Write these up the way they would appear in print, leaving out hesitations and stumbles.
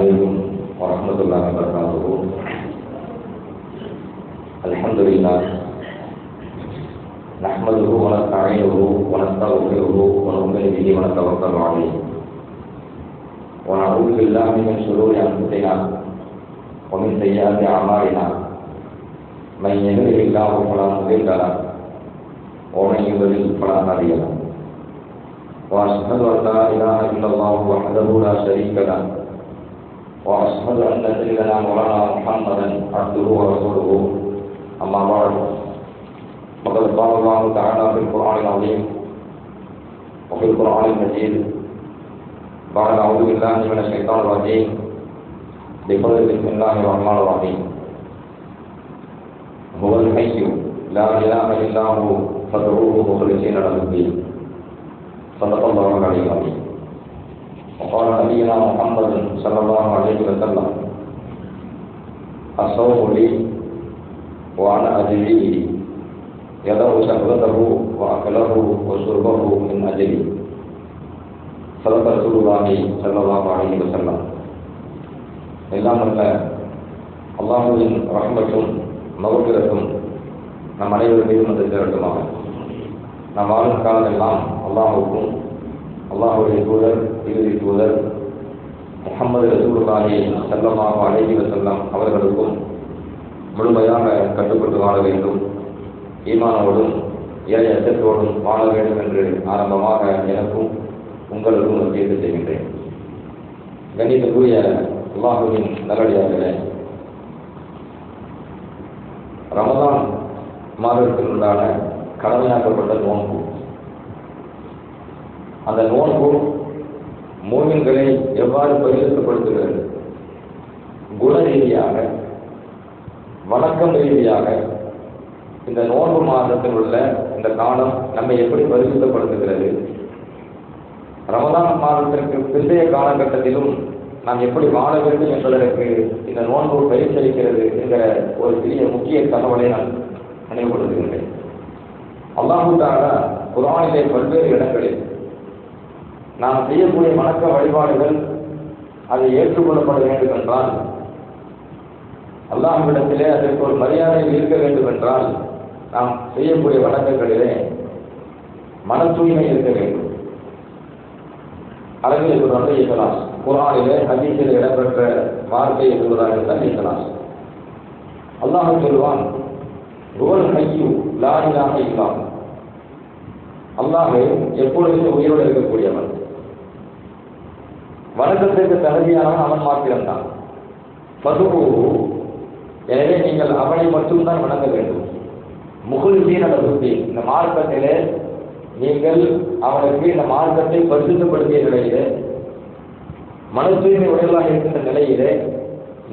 عليكم ورحمة الله وبركاته. الحمد لله نحمده ونستعينه ونستغفره ونؤمن به ونتوكل عليه ونعوذ بالله من شرور أنفسنا ومن سيئات أعمالنا. من يهده الله فلا مضل له ومن يضلل فلا هادي له. وأشهد أن لا إله إلا الله وحده لا شريك له وأشهد أن سيدنا مولانا محمدا عبده ورسوله. أما بعد فقد قال الله تعالى في القرآن العظيم وفي القرآن المجيد بعد أعوذ بالله من الشيطان الرجيم بقول بسم الله الرحمن الرحيم. هو الحي لا إله إلا هو فادعوه مخلصين له الدين. صدق الله العلي العظيم. وقال نبينا محمد صلى الله عليه وسلم: الصوم لي وأنا أجزي به، يدع شهوته وأكله وشربه من أجلي. صدق رسول الله صلى الله عليه وسلم. எல்லாம் அல்ல அல்லாஹ்வின் ரஹ்மத்தும் மக்ஃபிரத்தும் நம் அனைவர் மீதும் வந்து சேரட்டுமாக. நாம் வாழும் காலமெல்லாம் அல்லாஹ்வுக்கும் அல்லாஹ்வுடைய தூதர் இறுதி தூதர் முஹம்மது ரசூலுல்லாஹி ஸல்லல்லாஹு அலைஹி வஸல்லம் அவர்களுக்கும் முழுமையாக கட்டுப்பட்டு வாழ வேண்டும், ஈமானோடும் இறை அச்சத்தோடும் வாழ வேண்டும் என்று ஆரம்பமாக எனக்கும் உங்களுக்கும் வசியத்து செய்கின்றேன். கண்ணியத்துக்குரிய அல்லாஹ்வின் நல்லடியார்களே, ரமதான் மாதத்தில் உண்டான கடமையாக்கப்பட்ட நோன்பு, அந்த நோன்பு மூமின்களை எவ்வாறு பரிசுத்தப்படுத்துகிறது? குண ரீதியாக, வணக்கம் ரீதியாக இந்த நோன்பு மாதத்தில் உள்ள இந்த காலம் நம்மை எப்படி பரிசுத்தப்படுத்துகிறது? ரமதான் மாதத்திற்கு பிந்தைய காலகட்டத்திலும் நாம் எப்படி வாழ வேண்டும் என்பதற்கு இந்த நோன்பு பயிற்சியளிக்கிறது என்கிற ஒரு சிறிய முக்கிய தகவலை நான் நினைவுபடுத்துகின்றேன். அல்லாஹ் தஆலா குர்ஆனிலே பல்வேறு இடங்களில் நாம் செய்யக்கூடிய வணக்க வழிபாடுகள் அதை ஏற்றுக்கொள்ளப்பட வேண்டும் என்றால், அல்லாஹ்விடத்திலே அதற்கு ஒரு மரியாதை இருக்க வேண்டும் என்றால், நாம் செய்யக்கூடிய வணக்கங்களிலே மன தூய்மை இருக்க வேண்டும். அரபில் சொல்றாங்க இஹ்லாஸ். குர்ஆனிலே ஹதீஸில் இடம்பெற்ற வார்த்தை சொல்வதாக இருந்தால் இஹ்லாஸ். அல்லாஹ் சொல்வான், ஹுவல் ஹய்யு லா இலாஹ இல்லா. அல்லாஹ் எப்பொழுதுமே உயிரோடு இருக்கக்கூடியவன், வணக்கத்திற்கு தகுதியானவன் அவன் மாத்திரம்தான். ஃபதுஹு, எனவே நீங்கள் அவனை மட்டும்தான் வணங்க வேண்டும். முஹ்லிஸீன லஹுத்தீன், இந்த மார்க்கத்திலே நீங்கள் அவனுக்கு இந்த மார்க்கத்தை பரிசுத்தப்படுத்திய நிலையிலே, மன தூய்மை உடையவர்களாக இருக்கின்ற நிலையிலே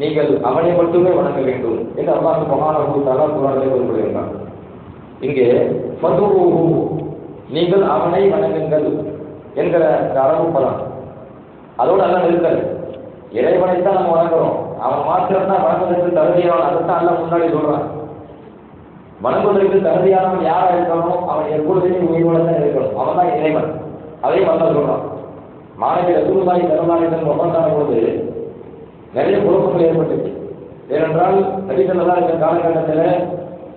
நீங்கள் அவனை மட்டுமே வணங்க வேண்டும் என்று அல்லாஹ் சுப்ஹானஹு வ தஆலா குர்ஆனிலே குறிப்பிடுகிறார். இங்கே ஃபதுஹு, நீங்கள் அவனை வணங்குங்கள் என்கிற அரபு பதம் அதோடு அல்லாஹ் நிறுத்தல். இறைவனைத்தான் நம்ம வணங்குறோம், அவன் மாத்திரம்தான் வணங்குவதற்கு தகுதியானவன். அதைத்தான் அல்லாஹ் முன்னாடி சொல்றான். வணங்குவதற்கு தகுதியானவன் யாரா இருக்கணும்? அவன் எப்பொழுதுமே உயிரோட தான் இருக்கணும், அவன் தான் இறைவன். அதையும் அல்லாஹ் சொல்றான். மாணவி ரசூலுல்லாஹி ஸல்லல்லாஹு அலைஹி வஸல்லம் வஃபாத்தான போது நிறைய குழப்பங்கள் ஏற்பட்டுச்சு. ஏனென்றால் நபி ஸல்லல்லாஹு அலைஹி வஸல்லம் காலகட்டத்தில்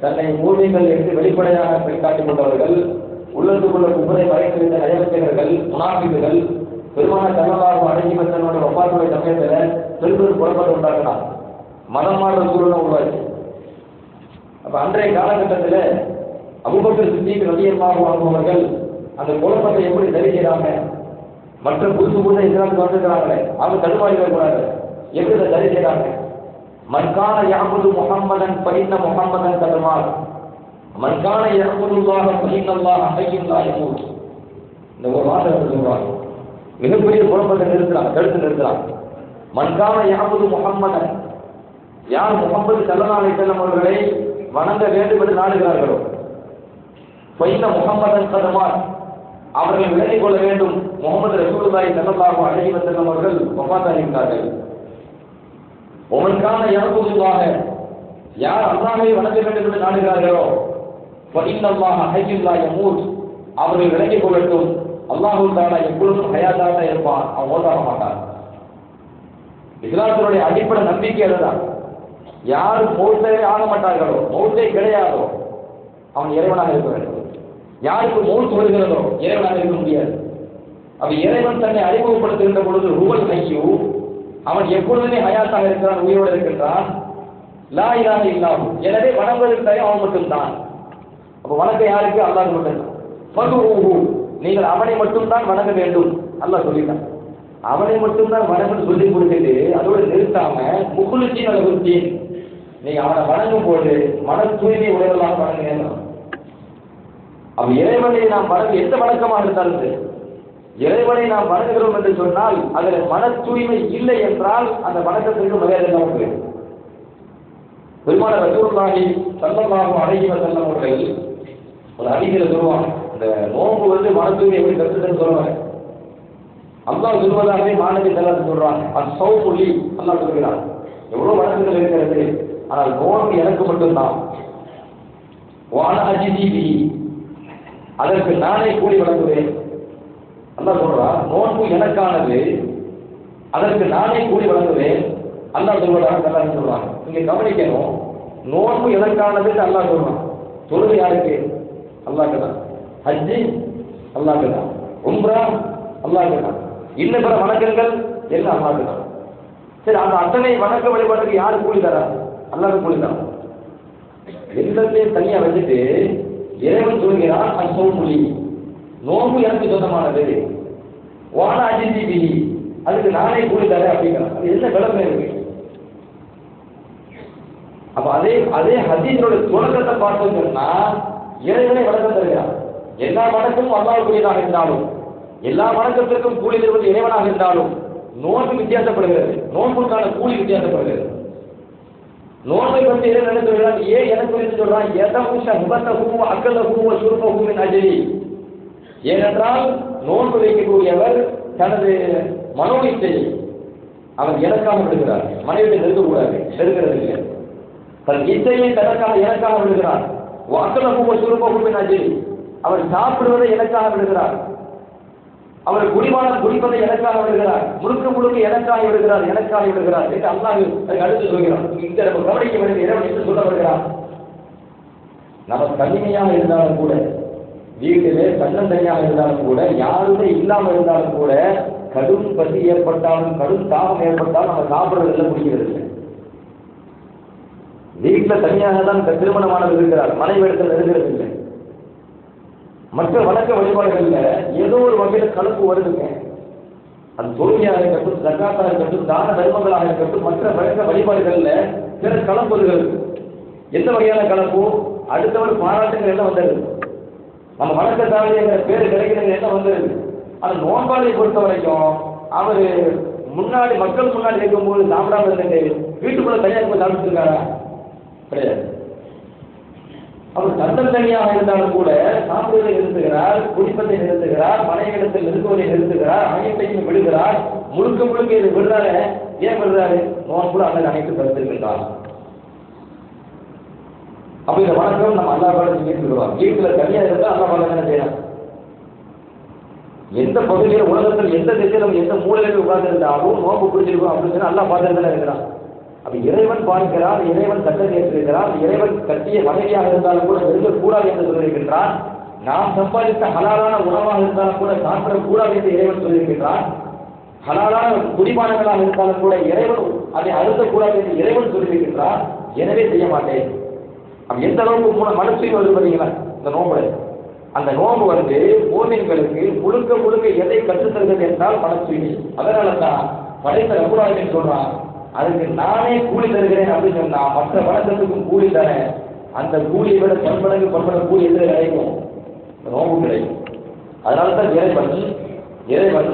தன்னை மூமின்கள் என்று வெளிப்படையாக வெளிக்காட்டிக் கொண்டவர்கள், உள்ளத்துக்குள்ள குபரை மறைந்திருந்த நயவஞ்சகர்கள், முனாஃபிக்குகள் பெருமானார் ஸல்லல்லாஹு அலைஹி வஸல்லம் வஃபாத்துடைய சமயத்தில் பெரும் குழப்பத்தை உண்டாக்கினார். மதம் மாற்ற சூழலை உருவாச்சு. அப்ப அன்றைய காலகட்டத்தில் அபூபக்கர் சித்திக் ரலியல்லாஹு அன்ஹு அவர்கள் அந்த குழப்பத்தை எப்படி சரி செய்யறாங்க? மற்ற புதுசு புதுசாக இஸ்லாத்துக்கு வந்துக்கிறாங்களே, அவங்க தடுமாறி வரக்கூடாது, எப்படி அதை சரி செய்யறாங்க? மன்கான யஅபுது முஹம்மதன் ஃபஇன்ன முஹம்மதன் கதமால், மன்கான யஅபுதுல்லாஹ ஃபஇன்னல்லாஹ ஹய்யுன் லா யமூத். இந்த ஒரு வார்த்தை சொல்றாங்க, மிகப்பெரிய குழப்பத்தை தடுத்து நிறுத்துறாங்க. மன்கான யஅபுது முஹம்மதன், யார் முஹம்மது ஸல்லல்லாஹு அலைஹி வஸல்லம் அவர்களை வணங்க வேண்டும் என்று நாடுகிறார்களோ, ஃபஇன்ன முஹம்மதன் கதமால், அவர்கள் விலகிக் கொள்ள வேண்டும், முஹம்மது ரசூலுல்லாஹி ஸல்லல்லாஹு அலைஹி வஸல்லம் அவர்கள் வஃபாத்தாகிவிட்டார்கள். ஒமன்கான யஅபுதுல்லாஹ, யார் அல்லாஹ்வை வணங்க வேண்டும் என்று நாடுகிறார்களோ, ஃபஇன்னல்லாஹ ஹய்யுன் லா யமூத், அவர்கள் விலகிக் கொள்ளட்டும், அல்லாஹ் தஆலா எப்பொழுதும் ஹயாத்தாக இருப்பான், அவன் மௌத்தாக மாட்டான். இஸ்லாத்தினுடைய அடிப்படை நம்பிக்கை அதுதான். யாரும் மௌத்தே ஆக மாட்டார்களோ, மௌத்தே கிடையாதோ, அவன் இறைவனாக இருக்க வேண்டும். யாருக்கு மௌத் வருகிறதோ இறைவனாக இருக்க முடியாது. அப்ப இறைவன் தன்னை அறிமுகப்படுத்துகின்ற பொழுது ஹுவல் ஹய்யு, அவன் எப்பொழுதுமே ஹயாத்தாக இருக்கிறான், உயிரோடு இருக்கின்றான். லா இலாஹ இல்லாஹு, எனவே வணங்குவதற்கு அவன் மட்டும்தான். அப்ப வணக்க யாருக்கு? அல்லாஹ் மட்டும்தான். ஃபதுஊஹு, நீங்கள் அவனை மட்டும்தான் வணங்க வேண்டும். அல்லாஹ் சொல்லிட்டான். அவனை மட்டும்தான் வணங்கன்னு சொல்லி கொடுத்துட்டு அதோடு நிறுத்தாம முகுலுத்தீன் அலகுத்தீன், நீங்க அவனை வணங்கும் போது மன தூய்மை உடையவர்களாக வணங்குங்க. அப்ப இறைவனை நாம் வணங்க எந்த வணக்கமாக இருந்தாலும் சரி, இறைவனை நாம் வணங்குகிறோம் என்று சொன்னால் அதில் மன தூய்மை இல்லை என்றால் அந்த வணக்கத்திற்கு மரியாதை இல்லாமல் போயிடும். பெருமான ரசூலுல்லாஹி ஸல்லல்லாஹு அலைஹி வஸல்லம் அவர்கள் ஒரு ஹதீஸில் சொல்லுவாங்க, இந்த நோன்பு மன தூய்மை எப்படி கற்றுன்னு சொல்லுவாங்க. அல்லாஹ் சொல்வதாகவே மாணவி செல்லாது சொல்றாங்க. அஸ்ஸௌமு லீ, அல்லாஹ் சொல்கிறான். எவ்வளவு வணக்கங்கள் இருக்கிறது, ஆனால் நோன்பு எனக்கு மட்டும்தான். வான அஜிதி பிஹி, அதற்கு நானே கூலி வழங்குவேன். அல்லாஹ் சொல்றான், நோன்பு எனக்கானது, அதற்கு நானே கூலி வழங்குவேன். அல்லாஹ் சொல்வதாக எல்லாம் சொல்றாங்க. நீங்க கவனிக்கணும், நோன்பு எதற்கானது அல்லாஹ் சொல்றான். தொழுகை யாருக்கு? அல்லாஹ்க்கு தான். ஹஜ்ஜி அல்லாஹ்க்கு தான். உம்ரா அல்லாஹ்க்கு தான். இன்ன பிற வணக்கங்கள் எல்லாம் அல்லாஹ்க்கு தான். சரி, அந்த அத்தனை வணக்க வழிபாட்டுக்கு யாரு கூலி தரா? அல்லாஹ்க்கு கூலி தரா. எல்லாத்தையும் தனியா வச்சுட்டு இறைவன் சொல்கிறான், அஸ்ஸௌமு லீ, நோன்பு எனக்கு சொந்தமானது. வான அஜிதி பிஹி, அதுக்கு நானே கூலி தரேன் அப்படிங்கிறான். அது என்ன விளக்கம் இருக்கு? அப்ப அதே ஹதீஸோட தொடக்கத்தை பார்த்தோம்னா இறைவனை வணக்கம் தருகிறார். எல்லா வணக்கமும் அல்லாஹ்வுக்குரியதாக இருந்தாலும், எல்லா வணக்கத்திற்கும் கூலி தருவது இறைவனாக இருந்தாலும் நோன்பு வித்தியாசப்படுகிறது. நோன்புக்கான கூலி வித்தியாசப்படுகிறது. நோன்பை பற்றி இறைவன் என்ன சொல்கிறான்? ஏன் எனக்கு சொல்றான்? ஏனென்றால் நோன்பு வைக்கக்கூடியவர் தனது மனோவிச்சை அவர் எனக்காக விடுகிறார். மனைவியை நெருங்கக்கூடாது, நெருங்கிறது இல்லை. தன் இச்சையை எனக்காக விடுகிறார். அவர் சாப்பிடுவதை எனக்காக விடுகிறார். அவர் குடிபானம் குடிப்பதை எனக்காக விடுகிறார். முழுக்க முழுக்க எனக்காக விடுகிறார் என்று அல்லாஹ் அடுத்து சொல்கிறார். இந்த நம்ம கவனிக்க வேண்டிய இறைவன் என்று சொல்ல வருகிறார். நம்ம தனிமையாக இருந்தாலும் கூட, வீட்டிலே தன்னந்தனியாக இருந்தாலும் கூட, யாருமே இல்லாமல் இருந்தாலும் கூட, கடும் பசி ஏற்பட்டாலும் கடும் தாகம் ஏற்பட்டாலும் நம்ம சாப்பிடுறதுல முடிகிறது இல்லை. வீட்டில் தனியாக தான் திருமணமானது இருக்கிறார், மனைவி இடத்தில் இருக்கிறது இல்லை. மற்ற வணக்க வழிபாடுகள்ல ஏதோ ஒரு வகையில் கலப்பு வருதுங்க. அது தொழுகையாக இருக்கட்டும், ஜக்காத்தாக இருக்கட்டும், தான தர்மங்களாக இருக்கட்டும், மற்ற வழக்க வழிபாடுகள்ல சில கலப்புகள். எந்த வகையான கலப்பு? அடுத்தவர் பாராட்டுங்கள் எல்லாம் வந்துடுது. நம்ம வணக்க சாலைங்கிற பேரு கிடைக்கிறது எல்லாம் வந்துடுது. அந்த நோன்பாளியை பொறுத்த வரைக்கும் அவர் முன்னாடி மக்கள் முன்னாடி இருக்கும்போது சாப்பிடாம இருந்துட்டு வீட்டுக்குள்ள தனியாக போய் சாப்பிட்டுருக்காரா? கிடையாது. அவர் தன்னந்தனியாக இருந்தாலும் கூட சாப்பிடுவதை நிறுத்துகிறார், குடிப்பதை நிறுத்துகிறார், மனைவிடத்தில் நிறுத்துவதை நிறுத்துகிறார், அனைத்தையும் விடுகிறார். முழுக்க முழுக்க இது விடுறாரு. ஏன் விடுறாரு? நோன் கூட அல்லது அனைத்து கருத்திருக்கின்றார். அப்ப இந்த வணக்கம் நம்ம அல்லா பாடத்தில் கேட்டுருவோம். வீட்டுல தனியாக இருந்தால் அல்லா பாடம் என்ன செய்யலாம்? எந்த பகுதியில் உலகத்தில் எந்த திசையிலும் எந்த மூலையில் உட்கார்ந்து இருந்தாலும் நோம்பு பிடிச்சிருக்கோம் அப்படின்னு சொல்லி அல்லா பாடத்தில் இருக்கிறான். அப்ப இறைவன் பார்க்கிறார், இறைவன் சட்டம் ஏற்றிருக்கிறார். இறைவன் கட்டிய மனைவியாக இருந்தாலும் கூட நெருங்கக்கூடாது என்று சொல்லியிருக்கின்றான். நாம் சம்பாதித்த ஹலாலான உணவாக இருந்தாலும் கூட சாப்பிடக்கூடாது என்று இறைவன் சொல்லியிருக்கின்றான். ஹலாலான குடிபானங்களாக இருந்தாலும் கூட இறைவன் அதை அழுத்தக்கூடாது என்று இறைவன் சொல்லியிருக்கின்றார். எனவே செய்ய மாட்டேன். அப்ப எந்த அளவுக்கு மனசு வருது பார்த்தீங்களா இந்த நோம்பு? அந்த நோம்பு மூமின்களுக்கு முழுக்க முழுக்க எதை கற்றுத்தருகிறது என்றால் மனசு. அதனால தான் படைத்த ரகுராஜன் சொல்றான், அதுக்கு நானே கூலி தருகிறேன் அப்படின்னு சொன்னா மற்ற வணக்கத்துக்கும் கூலி தரேன். அந்த கூலியை விட பண்படங்கு கூலி எது கிடைக்கும்? நோம்பு கிடைக்கும். அதனால தான் இறைவன்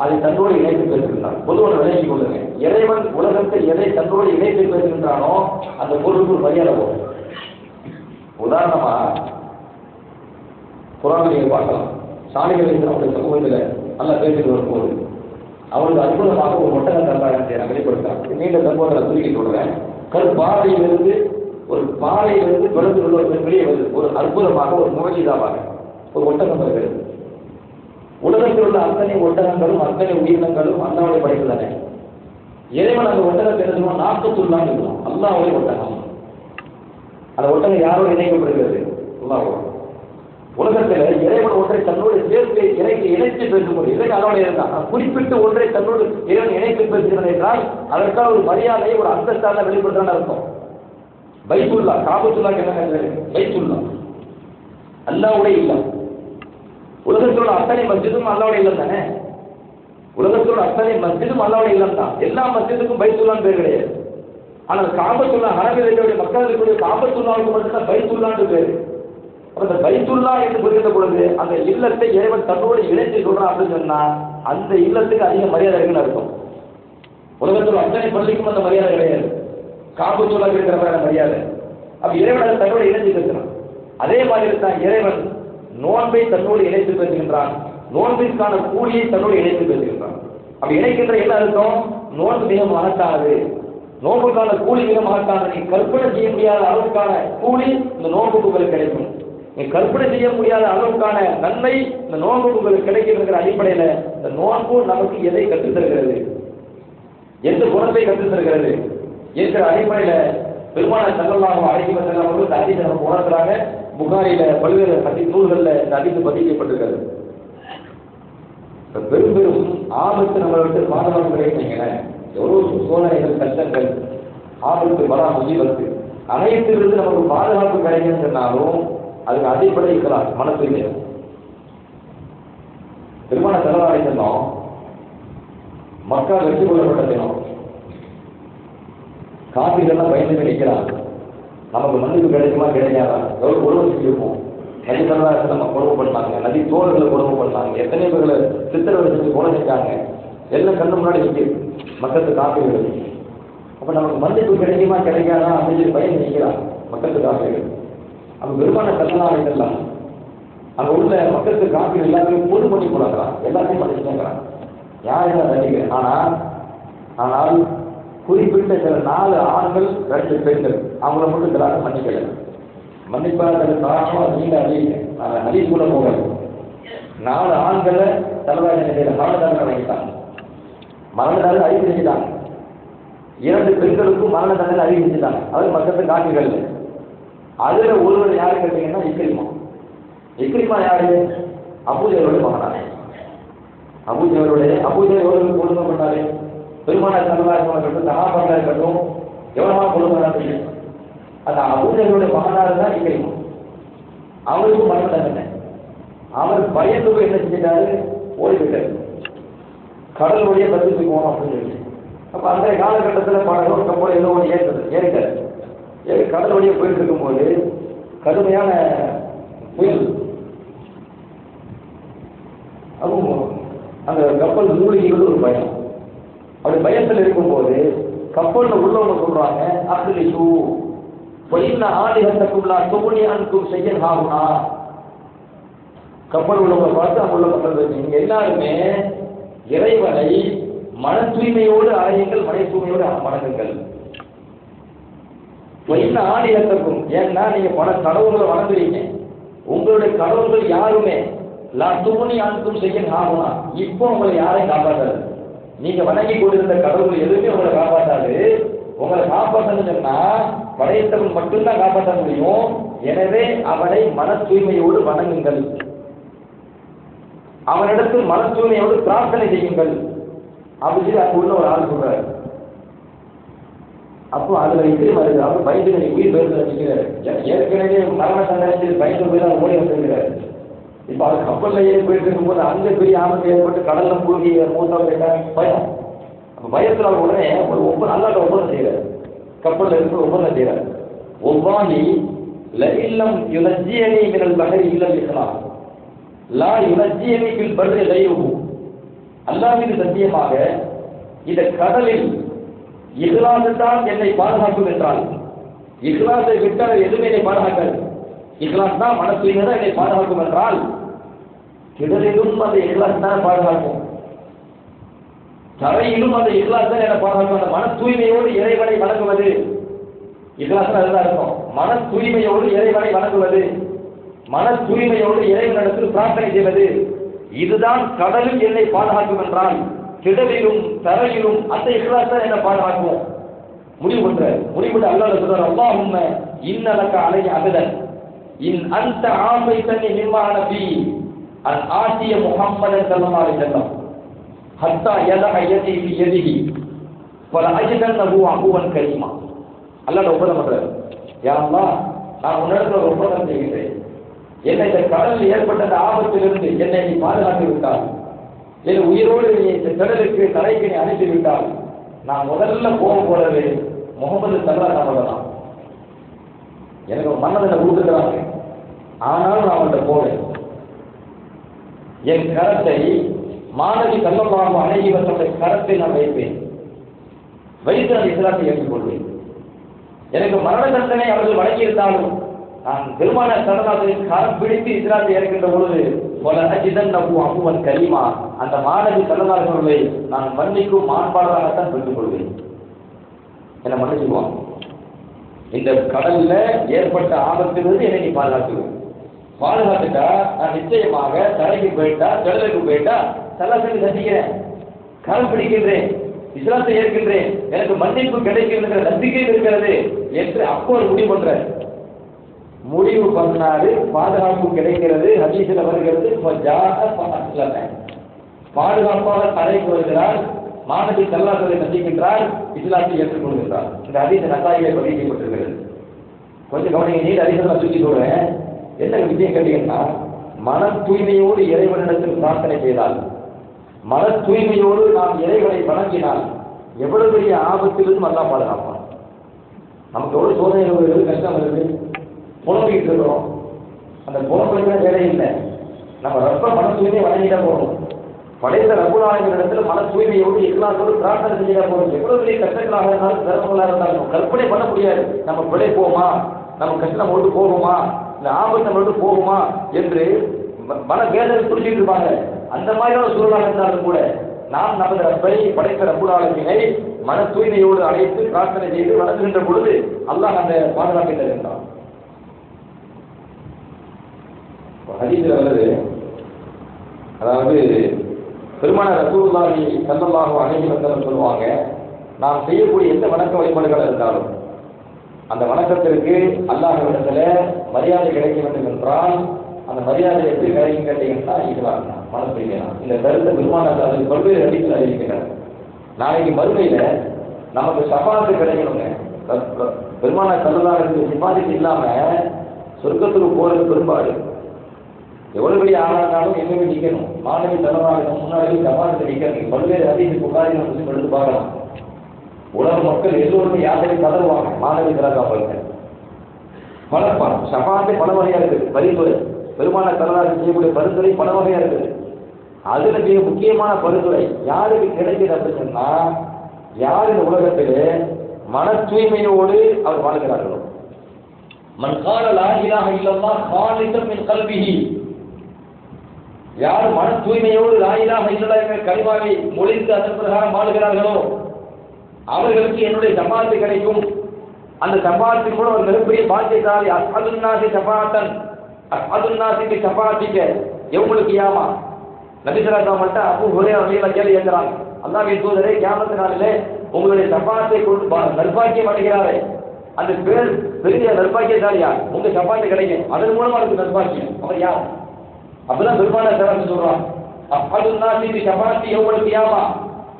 அதை தன்னோடு இணைத்து பேசுகின்றான். பொதுவான விளங்கிக் கொள்ளுங்க, இறைவன் உலகத்தை எதை தன்னோடு இணைத்து பேசுகின்றானோ அந்த பொருளுக்கு ஒரு மரியாதை போகும். உதாரணமா குரான் நீங்கள் பார்க்கலாம். சாலிகள் அவருடைய சமூகத்தில் நல்லா பேசிட்டு வரும்போது அவருக்கு அற்புதமாக ஒரு ஒட்டக தந்தாரத்தை நான் வெளிப்படுத்தாங்க. நீண்ட சம்பவத்தை சுருக்கி சொல்றேன். பாறையிலிருந்து தொடர்ந்து உள்ள வெளியே வருது. ஒரு அற்புதமாக ஒரு முகஜிதாவாக ஒரு ஒட்டகம் வருகிறது. உலகத்தில் உள்ள அத்தனை ஒட்டகங்களும் அத்தனை உயிரினங்களும் அல்லாவுடைய படைப்பு தானே. இறைவன் அந்த ஒட்டகத்தை என்ன சொல்லுவான், நாற்பத்துள்ளான்னு சொல்லுவான். அல்லாஹ்வுடைய ஒட்டகம். அந்த ஒட்டகம் யாரோடு இணைக்கப்படுகிறது? அல்லாஹ்வோடு. உலகத்தில் இறைவன் ஒன்றை தன்னோடு சேர்த்து இணைத்து பேசும்போது இறைவன் அதோட இருந்தான். குறிப்பிட்டு ஒன்றை தன்னோடு இறைவன் இணைத்து பேசுகிறான் என்றால் அதற்கான ஒரு மரியாதையை ஒரு அந்தஸ்தாக வெளிப்படுத்தான அர்த்தம். பைத்துல்லா, காபத்துல்லாக்கு என்ன? பைத்துல்லா அல்லாஹ்வுடைய இல்லம். உலகத்தோட அத்தனை மஸ்ஜிதும் அல்லாஹ்வுடைய இல்லம் தானே. உலகத்தோட அத்தனை மஸ்ஜிதும் அல்லாஹ்வுடைய இல்லம் தான். எல்லா மஸ்ஜிதுக்கும் பைத்துல்லான்னு பேர் கிடையாது. ஆனால் காபத்துல்லா, ஹரமில் இருக்கக்கூடிய மக்கள் இருக்கக்கூடிய காபத்துல்லாவுக்கு மட்டும்தான் பைத்துல்லான்னு பேர். அந்த பைத்துல்லா என்று குறிப்பிட்ட பொழுது அந்த இல்லத்தை இறைவன் தன்னோடு இணைத்து சொல்றான் அப்படின்னு சொன்னா அந்த இல்லத்துக்கு அதிக மரியாதை இருக்குன்னு அர்த்தம். உலகத்தில் அத்தனை பள்ளிக்கும் அந்த மரியாதை கிடையாது. காபத்துல்லா இருக்கிற மரியாதை. அப்ப இறைவன் தன்னோடு இணைத்து பேசுறான். அதே மாதிரி தான் இறைவன் நோன்பை தன்னோடு இணைத்து பேசுகின்றான். நோன்பிற்கான கூலியை தன்னோடு இணைத்து பேசுகின்றான். அப்ப இணைக்கின்ற என்ன அர்த்தம்? நோன்பு மிக மகத்தானது, நோன்புக்கான கூலி மிக மகத்தானது. நீ கற்பனை செய்ய முடியாத அளவுக்கான கூலி இந்த நோன்புக்கு உங்களுக்கு கிடைக்கும். நீ கற்பனை செய்ய முடியாத அளவுக்கான நன்மை இந்த நோன்பு உங்களுக்கு கிடைக்கிற அடிப்படையில் இந்த நோன்பு நமக்கு எதை கற்றுத் தருகிறது, எந்த குணத்தை கற்றுத் தருகிறது என்கிற அடிப்படையில் பெருமானார் ஸல்லல்லாஹு அலைஹி வஸல்லம் அவர்கள் இந்த ஹதீஸை நமக்கு உணர்த்துறாங்க. புகாரில பல்வேறு ஹதீஸ் நூல்களில் இந்த ஹதீஸ் பதிக்கப்பட்டிருக்கிறது. பெரும் பெரும் ஆபத்து நம்மளுக்கு பாதுகாப்பு கிடைக்கிறீங்களே, எவ்வளவு சோதனைகள், கஷ்டங்கள், ஆபத்து, மரா, முசீபத்து அனைத்திலிருந்து நமக்கு பாதுகாப்பு கிடைக்குன்னு சொன்னாலும் அதுக்கு அடிப்படை இருக்கலாம் மனசு இல்லை. பெருமானார் ஸல்லல்லாஹு அலைஹி வஸல்லம் மக்கா வெற்றி கொள்ளப்பட்ட தினம் காபிர்கள்லாம் பயந்து நிற்கிறாங்க. நமக்கு மன்னிப்பு கிடைக்குமா கிடைக்காதா, எவ்வளவு கொடுமை இருக்கும். நதி ஸல்லல்லாஹு நம்ம கொடுமைப்படுத்தாங்க, நதி தோழர்களை கொடுமைப்படுத்தாங்க, எத்தனை பேர்களை சித்திரவதை செஞ்சு கொலை செஞ்சாங்க. எல்லாம் கண்ணு முன்னாடி நிற்கிது மக்களுக்கு காப்பீர்கள். அப்ப நமக்கு மன்னிப்பு கிடைக்குமா கிடைக்காதா அப்படின்னு சொல்லி பயந்து நிற்கிறாங்க மக்களுக்கு காப்பீர்கள். அப்ப பெருமானார் ஸல்லல்லாஹு அலைஹி வஸல்லம் அங்க உள்ள மக்களுக்கு காப்பீர்கள் எல்லாத்தையும் பொது பண்ணி போறாங்கிறான், எல்லாத்தையும் பண்ணிக்கிறான். யாரும் நடிகர். ஆனால் குறிப்பிட்ட சில 4 ஆண்கள் 2 பெண்கள் அவங்கள மட்டும் இதெல்லாம் மன்னிக்கல. மன்னிப்பாளர்கள் காரணம் நீங்க ஹதீஸ் கூட போகல. 4 ஆண்களை தலைவாரி நிலையில மரண தண்டனை வழங்கிட்டாங்க, மரண தண்டனை அறிவிச்சுட்டாங்க. 2 பெண்களுக்கும் மரண தண்டனை அறிவிச்சுட்டாங்க. அது மக்களுக்கு காப்பீர்கள். அதுல ஒருவர் யாரு கேட்டீங்கன்னா இக்ரிமா. இக்ரிமா யாரு? அபூஜஹலுடைய மகனார். அபூஜஹல் கொடுமை பண்ணாரு. பெருமானார் ஸல்லல்லாஹு அலைஹி வஸல்லம் சஹாபாக்களா இருக்கட்டும் எவ்வளவா கொடுமை பண்ணாரு. அந்த அபூஜஹலுடைய மகனார் தான் இக்ரிமா. அவருக்கும் மரண தண்டனை. அவர் பயந்து போய் என்ன செஞ்சிட்டாரு, ஓடிவிட்டாரு. கடல் வழியை தப்பிச்சு போகணும் அப்படின்னு சொல்லி. அப்ப அந்த காலகட்டத்தில் படகு கப்பல் ஏதோ ஒன்று ஏறிட்டாரு. கடல் வழியை போயிட்டு இருக்கும்போது கடுமையான புயல், அதுவும் அந்த கப்பல் மூழ்கிகள் ஒரு பயம். அப்படி பயத்தில் இருக்கும்போது கப்பல்ல உள்ளவங்க சொல்றாங்க, அஹ்லிசு வஇன்ன ஆலிஹத்தக்குல்லா துக்னி அன்கும் ஷையன் ஹாஹுனா. கப்பல் உள்ளவங்க பார்த்து அவங்க உள்ள மக்கள், நீங்க எல்லாருமே இறைவனை மன தூய்மையோடு அழையுங்கள், மனை தூய்மையோடு வணங்குங்கள். வஇன்ன ஆலிஹத்தக்கும், ஏன்னா நீங்க பல கடவுள்களை வணங்குறீங்க, உங்களுடைய கடவுள்கள் யாருமே லா துக்னி அன்கும் ஷையன் ஹாஹுனா, இப்போ உங்களை யாரையும் காப்பாற்றாது. நீங்க வணங்கி கொண்டிருந்த கடவுள் எதுவுமே உங்களை காப்பாற்றாது. உங்களை காப்பாற்றணும்னு சொன்னா படைத்தவன் மட்டும்தான் காப்பாற்ற முடியும். எனவே அவனை மன தூய்மையோடு வணங்குங்கள், அவனிடத்தில் மன தூய்மையோடு பிரார்த்தனை செய்யுங்கள் அப்படின்னு அங்க உள்ள ஒரு ஆள் சொல்றாரு. அப்போ அதுல இக்ரிமா இருக்கு. அப்ப பயந்து உயிர் பேருந்து நிற்கிறாரு. ஏற்கனவே மரண தண்டனை பயந்து போய் தான் ஓடி வந்துருக்கிறாரு. இப்ப அது கப்பல்ல ஏறி போயிட்டு இருக்கும்போது அங்க பெரிய ஆபத்து ஏற்பட்டு கடல்ல மூழ்கி மூத்தம் பயம். அப்ப பயத்துல அவர் உடனே ஒரு அல்லாட்ட ஒப்பந்தம் செய்யறாரு. கப்பல்ல இருந்து ஒப்பந்தம் செய்யறாரு. ஒவ்வாணி இல்லம் யுனஜ்ஜியனி மினல் பஹரி இல்லல் இஸ்லாம் லா யுனஜ்ஜியனி ஃபில் பர்ரி கைருஹு. அல்லாஹ் மீது சத்தியமாக இந்த கடலில் இஹ்லாஸ் தான் என்னை பாதுகாக்கும் என்றால், இஹ்லாஸை விட்டால் எதுவுமே என்னை பாதுகாக்காது. இஹ்லாஸ் தான் மன தூய்மை தான் என்னை பாதுகாக்கும் என்றால் கிடலிலும் அந்த இஹ்லாஸ் தான் பாதுகாக்கும், தரையிலும் அந்த இஹ்லாஸ் தான் என்னை பாதுகாக்கும். அந்த மன தூய்மையோடு இறைவனை வணங்குவது, இஹ்லாஸ் அதுதான் இருக்கும். மன தூய்மையோடு இறைவனை வணங்குவது, மன தூய்மையோடு இறைவனிடத்தில் பிரார்த்தனை செய்வது, இதுதான் கடலில் என்னை பாதுகாக்கும் என்றால் திடலிலும் தரையிலும் அந்த இஹ்லாஸ் தான் என்ன பாதுகாக்குவோம். முடிவு பண்ணிட்டு அல்லாஹ் சொல்றார், அல்லாஹும்ம இன்னலக அலைய அபதன் இன் அன்த ஆஃபைதனி மிம்மா நபி அன் ஆதிய முஹம்மதன் ஸல்லல்லாஹு அலைஹி வஸல்லம் ஹத்தா யதஅ யதி ஃபி யதிஹி ஃபல அஜதன்னஹு அஹுவன் கரீமா. அல்லாஹ் ஒப்பந்தம் பண்றார், யா அல்லாஹ் நான் உன்னிடத்தில் ஒரு ஒப்பந்தம் செய்கிறேன், என்னை இந்த கடலில் ஏற்பட்ட அந்த ஆபத்திலிருந்து என்னை நீ பாதுகாத்து விட்டால், என் உயிரோடு நீ இந்த கடலுக்கு தலைக்கு நீ அனுப்பி விட்டால், நான் முதல்ல போறது முகமது ஸல்லல்லாஹு அலைஹி வஸல்லம். எனக்கு ஒரு மன்னதனை கொடுத்துக்கிறாங்க, ஆனாலும் நான் அவன்கிட்ட போவேன். என் கரத்தை மாணவி ஸல்லல்லாஹு அலைஹி வஸல்லம் கரத்தை நான் வைப்பேன், வைத்து நான் இஸ்லாத்தை ஏற்றுக்கொள்வேன். எனக்கு மரண தண்டனை அவர்கள் வழங்கியிருந்தாலும் நான் பெருமான சரணாத்தின் கரம் பிடித்து இஸ்லாத்தை ஏற்கின்ற பொழுது அபுவன் கரீமா, அந்த மாணவி சரணார்களை நான் மன்னிக்கும் மாண்பாளராகத்தான் பெற்றுக் கொள்வேன். என்னை மன்னிச்சுக்குவான். இந்த கடல்ல ஏற்பட்ட ஆபத்திலிருந்து என்னை நீ பாதுகாத்துட்டா நான் நிச்சயமாக தரைக்கு போயிட்டா கடலுக்கு போயிட்டா சல்லாசனை சந்திக்கிறேன், கரம் பிடிக்கின்றேன், இஸ்லாத்தை ஏற்கின்றேன், எனக்கு மன்னிப்பு கிடைக்கின்ற நம்பிக்கை இருக்கிறது என்று அப்போ ஒரு முடிவு பண்ற. முடிவு பண்ணாரு, பாதுகாப்பு கிடைக்கிறது. ஹதீஸில் வருகிறது, பாதுகாப்பாக தரைக்கு வருகிறார், மாணவி ஸல்லல்லாஹு சந்திக்கின்றார், இஸ்லாத்தை ஏற்றுக்கொள்கின்றார். இந்த ஹதீஸ் நசாயிலே பதிவு செய்யப்பட்டிருக்கிறது. கொஞ்சம் கவனிங்க, நீண்ட ஹதீஸை நான் தூக்கி சொல்றேன். என்ன விஷயம் கேட்டீங்கன்னா, மன தூய்மையோடு இறைவனிடத்தில் பிரார்த்தனை செய்தால், மன தூய்மையோடு நாம் இறைவனை வணங்கினால் எவ்வளவு பெரிய ஆபத்திலிருந்து அல்லாஹ் பாதுகாப்பான். நமக்கு எவ்வளவு சோதனை வருது, கஷ்டம் வருது, புலம்பிக்கிட்டு இருக்கிறோம். அந்த புலம்புல வேலை இல்லை, நம்ம ரப்ப மன தூய்மையை வணங்கிட்டா போகணும். படைத்த ரப்புல் ஆலமீன் இடத்துல மன தூய்மையோடு இஸ்லாத்தோடு பிரார்த்தனை செஞ்சுட்டா போகணும். எவ்வளவு பெரிய கஷ்டங்களாக இருந்தாலும் சிரமங்களாக இருந்தாலும் கற்பனை பண்ண முடியாது. நம்ம பிழை போகுமா, நம்ம கஷ்டம் கொண்டு போகுமா, இந்த ஆபத்தை கொண்டு போகுமா என்று மன வேதனை பிடிச்சிட்டு இருப்பாங்க. அந்த மாதிரியான சூழலாக இருந்தாலும் கூட நாம் நமது ரப்பை படைத்த ரப்புல் ஆலமீனை மன தூய்மையோடு அழைத்து பிரார்த்தனை செய்து வணங்குகின்ற பொழுது அல்லாஹ் அந்த பாதுகாப்பை தருகின்றான். ஹதீஸில் வருது, அதாவது பெருமான ரசூலுல்லாஹி ஸல்லல்லாஹு அலைஹி வஸல்லம் சொல்லுவாங்க, நாம் செய்யக்கூடிய எந்த வணக்க வழிபாடுகள் இருந்தாலும் அந்த வணக்கத்திற்கு அல்லாஹ்விடத்துல மரியாதை கிடைக்க வேண்டும் என்றால் அந்த மரியாதை எப்படி கிடைக்கும் கேட்டீங்கன்னா இதுதான் மன தூய்மை. இந்த கருத்தை பெருமான பல்வேறு ஹதீஸில் அறிவிக்கிறார். நாளைக்கு மறுமையில நமக்கு ஷஃபாஅத் கிடைக்கணுங்க. பெருமான ஸல்லல்லாஹு அலைஹி வஸல்லம் சிபாரிசு இல்லாம சொர்க்கத்துக்கு போறது பெரும்பாடு. எவ்வளவு பெரிய ஆளானாலும் எங்கேயுமே நிற்கணும். மாணவி ஸல்லல்லாஹு முன்னாடி ஷஃபாஅத் நிற்கணும். பல்வேறு ஹதீஸ் புகாரி முஸ்லிம் எடுத்து பார்க்கலாம். உலக மக்கள் எல்லோருமே யாரையும் கதறுவாங்க மாணவி ஸல்லல்லாஹு பலப்பான். ஷஃபாஅத்தே பல வகையா இருக்குது. பரிந்துரை பெருமான ஸல்லல்லாஹு செய்யக்கூடிய பரிந்துரை பல வகையா இருக்குது. அதுல மிக முக்கியமான பரிந்துரை யாருக்கு கிடைக்கிறது அப்படின்னு சொன்னா, யார் இந்த உலகத்திலே மன தூய்மையோடு அவர் வாழ்கிறார்களோ, மன் கால லா இலாஹ இல்லல்லாஹ் காலிஸன் மின் கல்பிஹி, யார் மன தூய்மையோடு லா இலாஹ இல்லல்லாஹ் என்ற கலிமாவை மொழிந்து அதன் பிரகாரம் வாழ்கிறார்களோ அவர்களுக்கு என்னுடைய ஷஃபாஅத் கிடைக்கும். அந்த ஷஃபாஅத்தின் மூலம் ஒரு மிகப்பெரிய பாக்கியசாலி. அஸ்அதுன் நாஸி ஷஃபாஅத்தன் அஸ்அதுன் நாஸி பி ஷஃபாஅத்திக யௌமுல் கியாமா. நபி ஸல்லல்லாஹு அலைஹி வஸல்லம் அபூ ஹுரைரா ரலியல்லாஹு கேள்வி கேட்கிறாங்க, அல்லாஹ்வின் தூதரே கியாமத் நாளிலே உங்களுடைய ஷஃபாஅத்தை கொண்டு நற்பாக்கியம் அடைகிறாரே அந்த பேர் பெரிய நற்பாக்கியசாலியா, உங்க ஷஃபாஅத் கிடைக்கும், அதன் மூலம் அவருக்கு நற்பாக்கியம். அவர் யார்? அப்பதான் பெருமான ஸல்லல்லாஹு சொல்றாங்க, அஸ்அதுன் நாஸி பி ஷஃபாஅத்தி யௌமுல் கியாமா,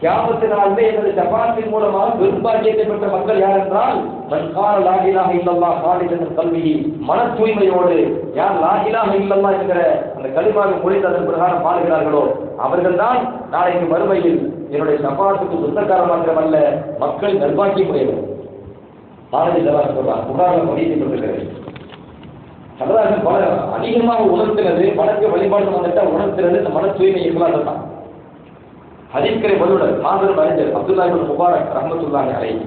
கியாமத் நாளிலே என்னுடைய ஷஃபாஅத்தின் மூலமாக பெரும்பாக்கியத்தை பெற்ற மக்கள் யார் என்றால், மன் கால லா இலாஹ இல்லல்லாஹ் காலிஸன் மின் கல்பிஹி, மன தூய்மையோடு யார் லா இலாஹ இல்லல்லாஹ் என்கிற அந்த கலிமாவை மொழிந்து அதன் பிரகாரம் வாழ்கிறார்களோ அவர்கள் தான் நாளைக்கு மறுமையில் என்னுடைய ஷஃபாஅத்துக்கு சொந்தக்காரர் மாத்திரமல்ல மக்கள் நற்பாக்கியம் உடையவர். மாணவி ஸல்லல்லாஹு சொல்றாங்க, புகாரில் பதிவு செய்யப்பட்டிருக்கிறது. சல்லல்லாஹு பல அதிகமாக உணர்த்துறது வணக்க வழிபாடு வந்துட்டா உணர்த்துறது இந்த மன தூய்மை இஸ்லாத்தை தான். ஹதீஸ்களை வல்லுநர் மாபெரும் அறிஞர் அப்துல்லாஹ் இப்னு முபாரக் ரஹ்மத்துல்லாஹி அலைஹி,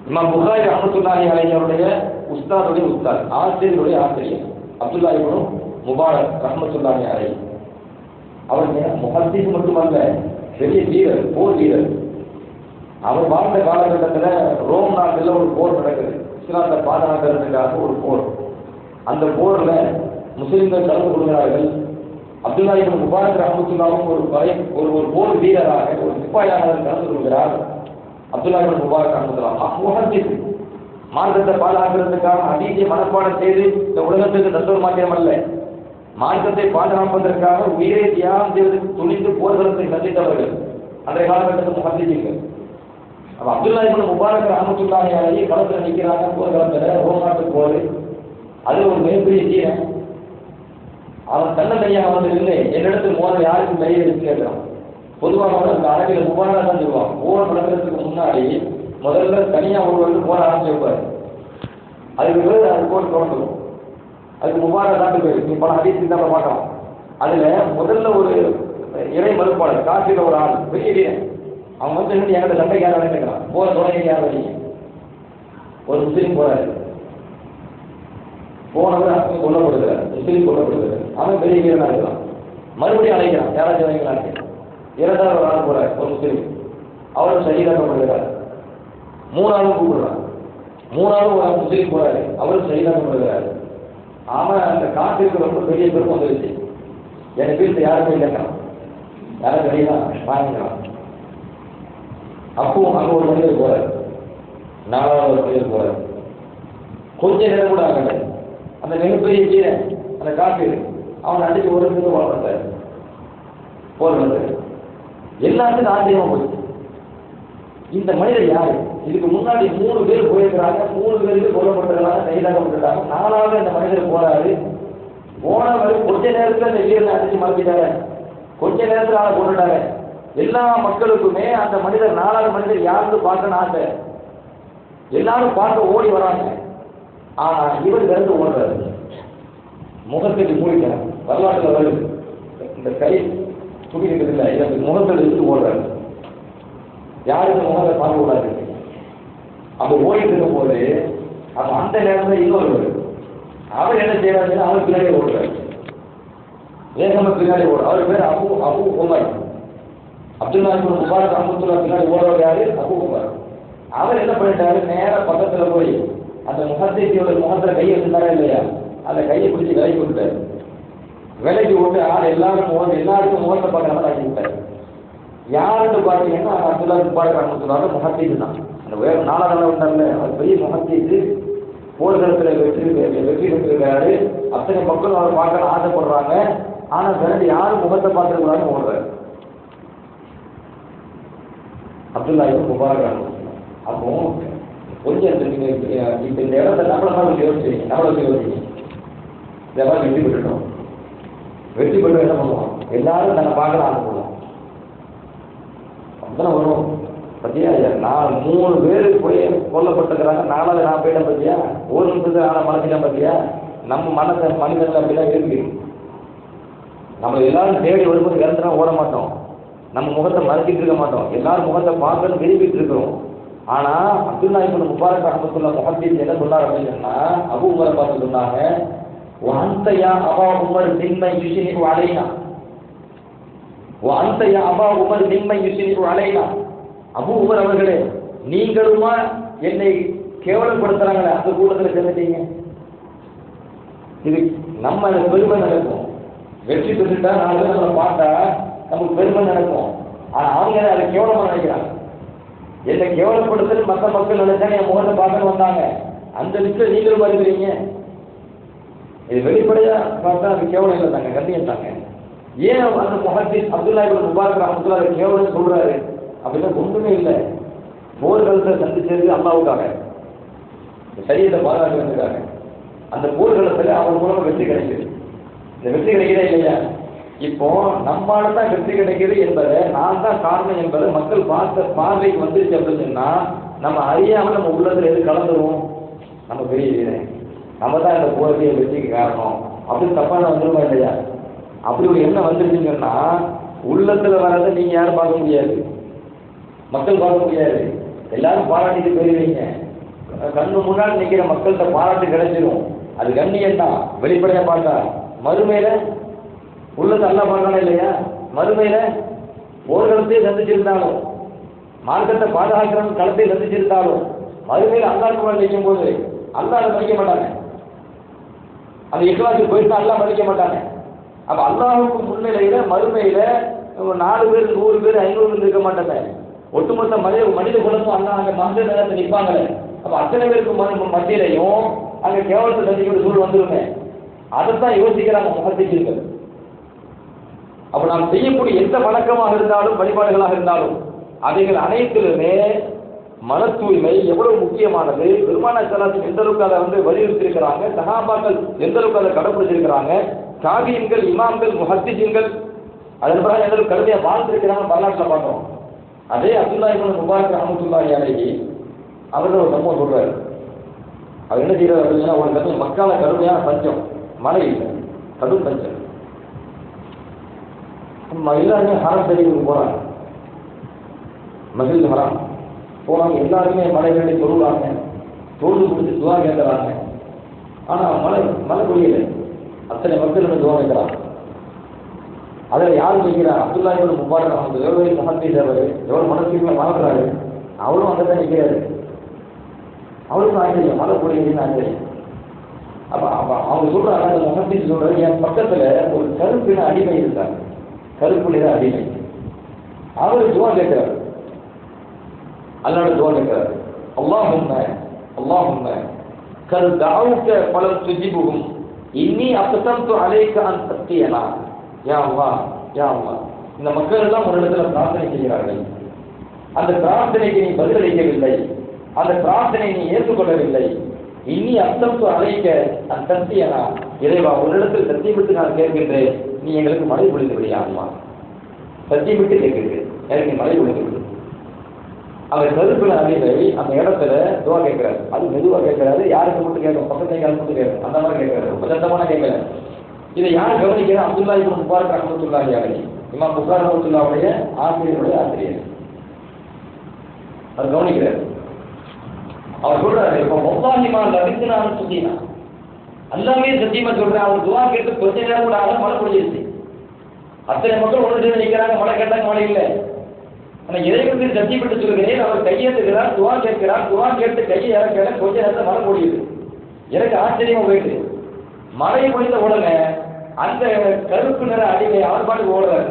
இமாம் புகாரி ரஹ்மத்துல்லாஹி அலைஹி அவருடைய உஸ்தாதுடைய உஸ்தாத், ஆசிரியருடைய ஆசிரியர் அப்துல்லாஹ் இப்னு முபாரக் ரஹ்மத்துல்லாஹி அலைஹி. அவர் முஹத்தீஸ் மட்டுமல்ல, பெரிய வீரர், போர் வீரர். அவர் வாழ்ந்த காலகட்டத்தில் ரோம் நாட்டில் ஒரு போர் நடக்குது, இஸ்லாத்தை பாதுகாக்கிறதுக்காக ஒரு போர். அந்த போரில் முஸ்லிம்கள் கலந்து கொள்கிறார்கள். அப்துல்லா இப்னு முபாரக் ரஹ்மத்துல்லாஹி ஒரு போர் வீரராக ஒரு சிப்பாயாக கலந்து கொள்கிறார். அப்துல்லா இப்னு முபாரக் ரஹ்மத்துல்லாஹி முஹத்திஸ், மார்க்கத்தை பாதுகாக்கிறதுக்காக ஹதீஸை மனப்பாடம் செய்து இந்த உலகத்துக்கு தத்துவ மாத்திரம் அல்ல, மார்க்கத்தை பாதுகாப்பதற்காக உயிரை தியாகம் செய்து துணிந்து போர்க்களத்தை சந்தித்தவர்கள் அன்றைய காலகட்டத்தில் முஹத்திஸீன்கள். அப்ப அப்துல்லா இப்னு முபாரக் ரஹ்மத்துல்லாஹி அலைஹி களத்தில் நிற்கிறாங்க. போர்க்களத்தில் ரோம் நாட்டு போர். அது ஒரு மிகப்பெரிய தீரன். அவன் தன்னந்தனியாக வந்து இல்லை, என்னிடத்தில் மோத யாருக்கும் தைரியம் இருக்கு கேட்கிறான். பொதுவாக அந்த அரபியில் முபாரா தான் சொல்லுவாங்க. போர் நடக்கிறதுக்கு முன்னாடி முதல்ல தனியாக ஒருவர் போர் ஆரம்பிச்சு வைப்பார். அதுக்கு பிறகு அது போர் தொடங்கும். அதுக்கு முபாரா தான் பேர். நீ பல ஹதீஸ் தான் பார்க்கலாம். அதுல முதல்ல ஒரு இறை மறுப்பாளர் காசில ஒரு ஆள் பெரிய வீரன். அவன் வந்து என்கிட்ட சண்டைக்கு யாரும் கேட்கிறான். போற தொடங்கி யார் வரீங்க? ஒரு முஸ்லீம் போறாரு. போனவர் அங்கே கொல்லப்படுகிறார், முஸ்லீம் கொல்லப்படுகிறார். அவன் பெரிய வீரனாக இருக்கலாம். மறுபடியும் அழைக்கிறான், யாராச்சும் அழைக்கிறான். இரண்டாவது ஒரு ஆள் போறார், ஒரு முஸ்லீம், அவரும் சகிதாக்கப்படுகிறார். மூணாவது கூப்பிடுறான். மூணாவது ஒரு முஸ்லீம் போறாரு, அவரும் சகிதாக்கப்படுகிறார். அவன் அந்த காட்டிற்கு ரொம்ப பெரிய பெருமை வந்துருச்சு. எனக்கு வீட்டு யாருமே இல்லைங்கிறான். யாரும் கிடையாது வாங்கிக்கிறான். அப்பவும் அங்கே ஒரு மனிதர் போறாரு, நாலாவது ஒரு மனிதர் போறாரு. கொஞ்ச நேரம் கூட ஆகலை. அந்த மிகப்பெரிய வீரன் அந்த காப்பீடு அவனை அடிச்சு ஒரு நிமிஷம் வளர்த்தாரு. போர் வந்தாரு. எல்லாத்துக்கும் ஆச்சரியமா போயிடுச்சு. இந்த மனிதர் யாரு? இதுக்கு முன்னாடி 3 பேர் போயிருக்கிறாங்க. 3 பேருக்கு கொல்லப்பட்டிருக்காங்க, கைதாக்கப்பட்டிருக்காங்க. 4வது இந்த மனிதர் போறாரு. போனவர் கொஞ்ச நேரத்தில் அந்த வீரனை அடிச்சு மறைச்சிட்டாரு. கொஞ்ச நேரத்தில் ஆளை கொண்டுட்டாரு. எல்லா மக்களுக்குமே அந்த மனிதர் 4வது மனிதர் யாருக்கு பார்க்கணும் ஆசை. எல்லாரும் பார்க்க ஓடி வராங்க. ஆனா இவர் திறந்து ஓடுறாரு. முகத்துக்கு மூடிக்கிறார். வரலாற்றுல வருது, இந்த கை துணிக்கிறது இல்லை, இதற்கு முகத்தில் எடுத்து ஓடுறாரு. யாருக்கு முகத்தை பார்க்க கூடாது. அப்ப ஓடிட்டு இருக்கும் போது அப்ப அந்த நேரத்தில் இன்னொரு அவர் என்ன செய்யறாருன்னா அவர் பின்னாடி ஓடுறாரு. வேகமா பின்னாடி ஓடு. அவர் பேர் அபு உமர். அப்துல்லா இப்னு முபாரக் ரஹ்மத்துல்லாஹி பின்னாடி ஓடுறவர் யாரு? அபு உமர். அவர் என்ன பண்ணிட்டாரு, நேர பக்கத்துல போய் அந்த முகத்தையோட முகத்துல கையை வச்சிருந்தாரா இல்லையா, அந்த கையை பிடிச்சி விலைக்கு விட்டாரு. விலைக்கு விட்டு ஆள் எல்லாருக்கும் முகத்தை பார்க்கற மாதிரி ஆக்கி விட்டாரு. யாருன்னு பார்த்தீங்கன்னா அப்துல்லா முபாரக் ரஹ்மத்துல்லாஹி முஹத்திஸ் தான். அந்த வேற 4வது வந்தார்ல, அவர் பெரிய முஹத்திஸ். போர்க்களத்தில் வெற்றி பெற்றிருக்காரு. அத்தனை மக்களும் அவர் பார்க்க ஆசைப்படுறாங்க. ஆனா பிறகு யாரும் முகத்தை பார்த்துக்கூடாதுன்னு ஓடுறாரு அப்துல்லா இப்னு முபாரக் ரஹ்மத்துல்லாஹி. அப்போ கொஞ்சம் இப்ப இந்த இடத்த நம்மள யோசிச்சிருக்கீங்க, இந்த மாதிரி வெற்றி பெற்றுட்டோம். வெற்றி பெற்று என்ன பண்ணுவோம், எல்லாரும் நாங்கள் பார்க்க ஆசைப்படுவோம். அப்படிதான் வரும். பத்தியா, நான் 3 பேர் போய் கொல்லப்பட்டிருக்கிறாங்க, 4வது நான் போயிட்டேன் பத்தியா, ஒரு நிமிஷத்துக்கு நாளை மனசிட்டேன் பத்தியா. நம்ம மனிதர்கள் அப்படிதான் இருக்கு. நம்ம எல்லாரும் தேடி வரும்போது இறந்துனா ஓட மாட்டோம், நம்ம முகத்தை மறைச்சிட்டு இருக்க மாட்டோம், எல்லாரும் முகத்தை பார்க்கணும் விரும்பிட்டு இருக்கிறோம். ஆனா அப்துல்லா இப்னு முபாரக் ரஹ்மத்துல்லாஹி முஹத்திஸ் என்ன சொன்னார் அப்படின்னா, அபூ உமரை பார்த்து சொன்னாங்க, وأنت يا أبا عمر ممن يشنع علينا وأنت يا أبا عمر ممن يشنع علينا. அபூ உமர் அவர்களே, நீங்களுமா என்னை கேவலப்படுத்துறாங்களே அந்த கூட்டத்தில் சேர்ந்துட்டீங்க. இது நம்ம பெருமை நடக்கும். வெற்றி பெற்றுட்டா 4 பேர் நம்மளை பார்த்தா நமக்கு பெருமை நடக்கும். ஆனா அவங்க அதை கேவலமா நினைக்கிறாங்க. என்னை கேவலப்படுத்துன்னு மற்ற மக்கள் நினைச்சா என் முகத்தை பார்க்கணும் வந்தாங்க. அந்த லிஸ்ட்ல நீங்களும் இருக்கிறீங்க. இது வெளிப்படையா பார்த்தா அது கேவலம் இல்லை தாங்க, கண்ணியம் தாங்க. ஏன் அந்த முஹத்திஸ் அப்துல்லா இப்னு முபாரக் ரஹ்மத்துல்லாஹி கேவலம் சொல்றாரு அப்படின்னா ஒன்றுமே இல்லை. போர்க்களத்தை சந்திச்சது அல்லாஹ்வுக்காக, சரியத்தை பாதுகாக்கிறதுக்காக. அந்த போர்க்களத்துல அவர் மூலமா வெற்றி கிடைக்குது. இந்த வெற்றி கிடைக்கிறதே இல்லையா, இப்போ நம்மளால தான் வெற்றி கிடைக்குது என்பதை, நான் தான் காரணம் என்பதை மக்கள் பார்த்த பார்வைக்கு வந்துருச்சு அப்படின்னு சொன்னா, நம்ம அறியாமல் நம்ம உள்ளத்துல எது கலந்துருவோம், நம்ம பெரிய வீரன், நம்ம தான் இந்த போர்வையை வெற்றிக்கு காரணம் அப்படின்னு தப்பான வந்துருமா இல்லையா. அப்படி ஒரு எண்ணம் வந்துருச்சுங்கன்னா உள்ளத்துல வர்றதை நீங்க யாரும் பார்க்க முடியாது, மக்கள் பார்க்க முடியாது. எல்லாரும் பாராட்டிட்டு போயிருவீங்க. கண்ணு முன்னாடி நிற்கிற மக்கள்கிட்ட பாராட்டு கிடைச்சிடும். அது கண்ணியம் தான் வெளிப்படையா பார்த்தா. மறுமையில உள்ளத்தை அல்லா பார்க்கணும் இல்லையா. மறுமையில போர்க்களத்தையே சந்திச்சிருந்தாலும், மார்க்கத்தை பாதுகாக்கிற களத்தை சந்திச்சிருந்தாலும், மறுமையில அல்லாஹ் நிற்கும் போது அல்லாஹ் மதிக்க மாட்டாங்க. அந்த இஸ்லாத்துக்கு போயிட்டு அல்லாஹ் மதிக்க மாட்டாங்க. அப்ப அல்லாஹுக்கு முன்னிலையில மறுமையில 4 பேர் 100 பேர் 500 இருக்க மாட்டாங்க. ஒட்டுமொத்த மனித குலமும் அங்க மந்திர நேரத்தை நிற்பாங்களே. அப்ப அத்தனை பேருக்கு மத்தியிலையும் அங்க கேவலத்தை சந்திக்கிற சூழல் வந்துருங்க. அதைத்தான் யோசிக்கிறாங்க முகத்திகள். அப்ப நாம் செய்யக்கூடிய எந்த வணக்கமாக இருந்தாலும் வழிபாடுகளாக இருந்தாலும் அவைகள் அனைத்திலுமே மன தூய்மை எவ்வளவு முக்கியமானது. பெருமானார் ஸல்லல்லாஹு எந்த அளவுக்கு அதை வலியுறுத்தி இருக்கிறாங்க, சஹாபாக்கள் எந்த அளவுக்கு அதை கடைபிடிச்சிருக்கிறாங்க, தாபியீன்கள், இமாம்கள், முஹத்திஸீன்கள் அதன் பிறகு எந்த அளவுக்கு கடுமையா வாழ்ந்திருக்கிறாங்க வரலாற்றில் பார்த்தோம். அதே அப்துல்லாஹ் இப்னு முபாரக் ரஹ்மத்துல்லாஹி அலைஹி அவர்கள் ஒரு சம்பவம் சொல்றாரு. அவர் என்ன செய்யறாரு அப்படின்னா, ஒரு கருத்து மக்கால கடுமையான பஞ்சம், மழை இல்லை, கடும் பஞ்சம். எல்லாருமே ஹரம் ஷரீஃபுக்கு போறாங்க, மஸ்ஜித் ஹராம் போறாங்க. எல்லாருமே மழை வேண்டி தொழுறாங்க, தொழுது கொடுத்து துவா கேட்கறாங்க. ஆனா மழை பொழியலை. அத்தனை மக்கள் துவா கேட்கிறாங்க. அதில் யார் நிற்கிறார்? அப்துல்லாஹ் இப்னு முபாரக் ரஹ்மத்துல்லாஹி முஹத்திஸ் அவர் எவ்வளவு மனசுக்குள்ள வாழ்றாரு, அவரும் அங்கே தான் நிற்கிறாரு. அவருக்கும் ஆச்சரியம், மழை பொழியுதுன்னு ஆச்சரியம். அப்ப அவங்க சொல்றாங்க, அந்த முஹத்திஸ் சொல்றாரு, என் பக்கத்துல ஒரு கருப்பின அடிமை இருந்தார், கருப்புள்ள அடிமை. அவர் துவா கேட்கிறார், அல்லாஹ்வோட துவா கேட்கிறார். அல்லாஹும்ம கல் தஅவுக ஃபலம் துஜிபுஹும் இன்னி அக்ஸம்து அலைக அன் தத்தியனா. யா அல்லாஹ், யா அல்லாஹ், இந்த மக்கள் எல்லாம் ஒரு இடத்துல பிரார்த்தனை செய்கிறார்கள், அந்த பிரார்த்தனைக்கு நீ பதிலளிக்கவில்லை, அந்த பிரார்த்தனை நீ ஏற்றுக்கொள்ளவில்லை. இன்னி அக்ஸம்து அலைக அன் தத்தியனா, இறைவா ஒரு இடத்தில் சத்தியமிட்டு நான் கேட்கின்றேன், நீ எங்களுக்கு மழை பொழிந்து விடு. யா அல்லாஹ், சத்தியமிட்டு கேட்கிறேன், எனக்கு நீ மழை பொழிந்து விடு. அவர் கருப்பின அடிமை அந்த இடத்துல துவா கேட்கிறாரு. அது மெதுவா கேட்கிறாரு, யாருக்கு மட்டும் கேட்கும், பக்கத்தை யாருக்கு மட்டும் கேட்கும், அந்த மாதிரி கேட்கிறாரு, ரொம்ப சத்தமான கேட்கல. இதை யார் கவனிக்கிறார்? அப்துல்லாஹ் இப்னு முபாரக் ரஹ்மத்துல்லாஹி அலைஹி, இமாம் புகாரி ரஹ்மத்துல்லாஹுடைய ஆசிரியருடைய ஆசிரியர். அவர் கவனிக்கிறார். அவர் சொல்றாரு, இப்போ வல்லாஹி மா லபித்னா அன் சுதீனா, அல்லாஹ்வே சத்தியமா சொல்றேன், அவர் துவா கேட்டு கொஞ்ச நேரம் கூட ஆக மழை பொழிஞ்சிருச்சு. அத்தனை மக்கள் ஒன்று சேர்ந்து நிற்கிறாங்க, மழை கேட்டாங்க, மழை இல்லை. ஆனால் இறைவனுக்கு சத்தியப்பட்டு சொல்கிறேன், அவர் கையேற்றுகிறார், துவா கேட்கிறார், துவா கேட்டு கையை இறக்கல, கொஞ்ச நேரத்தில் மழை பொழியுது. எனக்கு ஆச்சரியமா போயிடுது. மழை பொழிந்த உடனே அந்த கருப்பு நிற அடிமை அவர் பாட்டுக்கு ஓடுறாரு.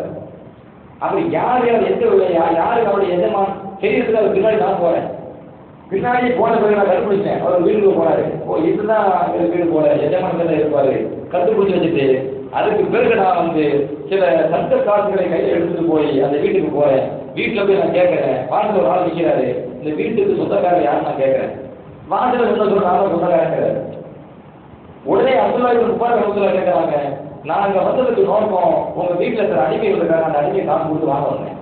அப்படி யார் எந்த யாருக்கு அவருடைய எஜமான் தெரியறதுக்கு அவர் பின்னாடி நான் போறேன். பின்னாடி போன பிறகு நான் கண்டுபிடிச்சேன், அவர் வீட்டுக்கு போறாரு. ஓ, இதுதான் வீடு போல எஜமான் இருப்பாரு, கண்டுபிடிச்சு வச்சுட்டு அதுக்கு பிறகு நான் சில சட்ட காசுகளை கையில் எடுத்துட்டு போய் அந்த வீட்டுக்கு போறேன். வீட்டில் போய் நான் கேட்கறேன், வாசல் ஒரு ஆள் நிற்கிறாரு, இந்த வீட்டுக்கு சொந்தக்காரர் யாரும் நான் கேட்கறேன். வாசல் என்ன சொல்றாங்க, சொந்தக்காரர். உடனே அப்துல்லாஹ் இப்னு முபாரக் ரஹ்மத்துல்லாஹி கேட்கறாங்க, நான் அங்க வந்ததுக்கு நோக்கம் உங்க வீட்டில் சில அடிமைகள் இருக்காங்க, அந்த அடிமையை காசு கொடுத்து வாங்க வந்தேன்.